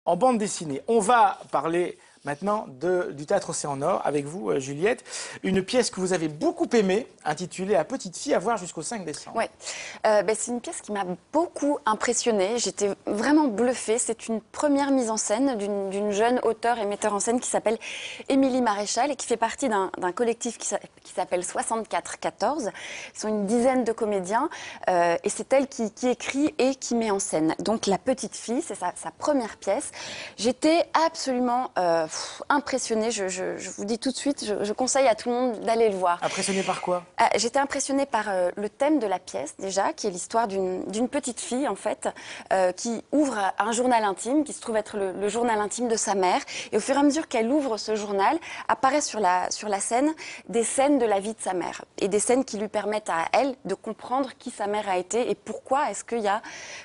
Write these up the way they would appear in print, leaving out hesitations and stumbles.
en bande dessinée. On va parler maintenant du Théâtre Océan Nord avec vous, Juliette. Une pièce que vous avez beaucoup aimée, intitulée À petite fille, à voir jusqu'au 5 décembre. Ouais, c'est une pièce qui m'a beaucoup impressionnée. J'étais vraiment bluffée. C'est une première mise en scène d'une jeune auteure et metteur en scène qui s'appelle Émilie Maréchal et qui fait partie d'un collectif qui s'appelle 64-14. Ils sont une dizaine de comédiens et c'est elle qui écrit et qui met en scène. Donc La petite fille, c'est sa première pièce. J'étais absolument impressionnée. Je vous dis tout de suite, je conseille à tout le monde d'aller le voir. Impressionnée par quoi? J'étais impressionnée par le thème de la pièce déjà, qui est l'histoire d'une petite fille en fait, qui ouvre un journal intime, qui se trouve être le journal intime de sa mère. Et au fur et à mesure qu'elle ouvre ce journal, apparaissent sur la scène des scènes de la vie de sa mère. Et des scènes qui lui permettent à elle de comprendre qui sa mère a été et pourquoi est-ce qu'il y a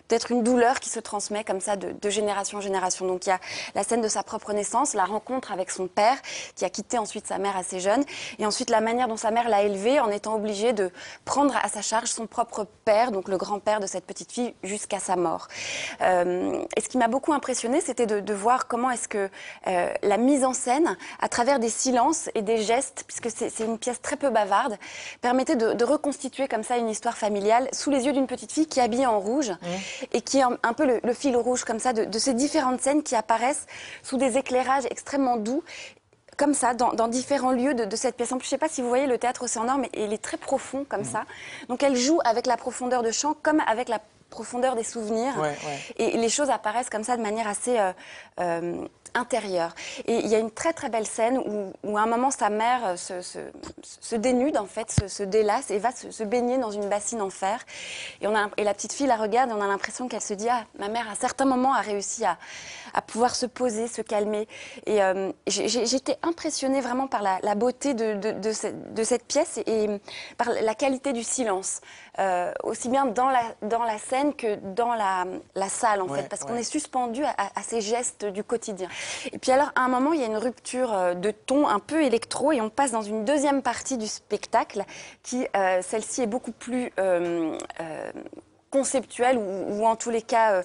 peut-être une douleur qui se transmet comme ça de génération en génération. Donc il y a la scène de sa propre naissance, la rencontre avec son père, qui a quitté ensuite sa mère assez jeune, et ensuite la manière dont sa mère l'a élevée en étant obligée de prendre à sa charge son propre père, donc le grand-père de cette petite fille, jusqu'à sa mort. Et ce qui m'a beaucoup impressionnée, c'était de voir comment est-ce que la mise en scène, à travers des silences et des gestes, puisque c'est une pièce très peu bavarde, permettait de reconstituer comme ça une histoire familiale sous les yeux d'une petite fille qui est habillée en rouge et qui est un peu le fil rouge comme ça de ces différentes scènes qui apparaissent sous des éclairages extrêmement doux, comme ça, dans différents lieux de cette pièce. En plus, je ne sais pas si vous voyez le Théâtre Océan Nord, mais il est très profond comme ça. Donc elle joue avec la profondeur de champ comme avec la profondeur des souvenirs. Ouais. Et les choses apparaissent comme ça de manière assez intérieure. Et il y a une très très belle scène où à un moment sa mère se dénude en fait, se délasse et va se baigner dans une bassine en fer. Et la petite fille la regarde et on a l'impression qu'elle se dit « Ah, ma mère à certains moments a réussi à pouvoir se poser, se calmer ». Et j'étais impressionnée vraiment par la beauté de cette pièce et par la qualité du silence. Aussi bien dans la scène que dans la salle en fait, parce qu'on est suspendu à ces gestes du quotidien. Et puis alors à un moment il y a une rupture de ton un peu électro et on passe dans une deuxième partie du spectacle qui celle-ci est beaucoup plus conceptuelle ou en tous les cas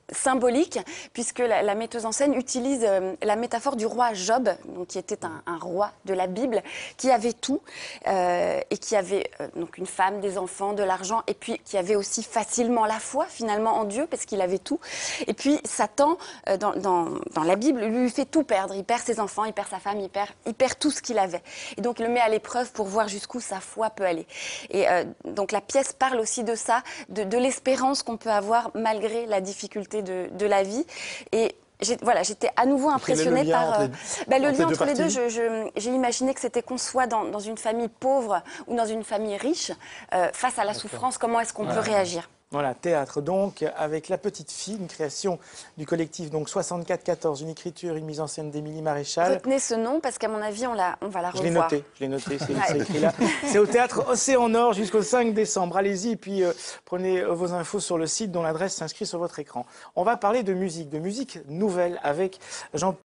symbolique, puisque la metteuse en scène utilise la métaphore du roi Job, donc qui était un roi de la Bible, qui avait tout et qui avait donc une femme, des enfants, de l'argent, et puis qui avait aussi facilement la foi finalement en Dieu, parce qu'il avait tout. Et puis Satan, dans la Bible, lui fait tout perdre. Il perd ses enfants, il perd sa femme, il perd tout ce qu'il avait. Et donc il le met à l'épreuve pour voir jusqu'où sa foi peut aller. Et donc la pièce parle aussi de ça, de l'espérance qu'on peut avoir malgré la difficulté de la vie. Et j'étais à nouveau impressionnée par le lien entre les deux. J'ai imaginé que c'était qu'on soit dans une famille pauvre ou dans une famille riche, face à la souffrance, comment est-ce qu'on peut réagir? Voilà, théâtre donc, avec La petite fille, une création du collectif donc 64-14, une écriture, une mise en scène d'Émilie Maréchal. Retenez ce nom parce qu'à mon avis, on va la revoir. Je l'ai noté, c'est écrit là. C'est au Théâtre Océan Nord jusqu'au 5 décembre. Allez-y, et puis prenez vos infos sur le site dont l'adresse s'inscrit sur votre écran. On va parler de musique nouvelle avec Jean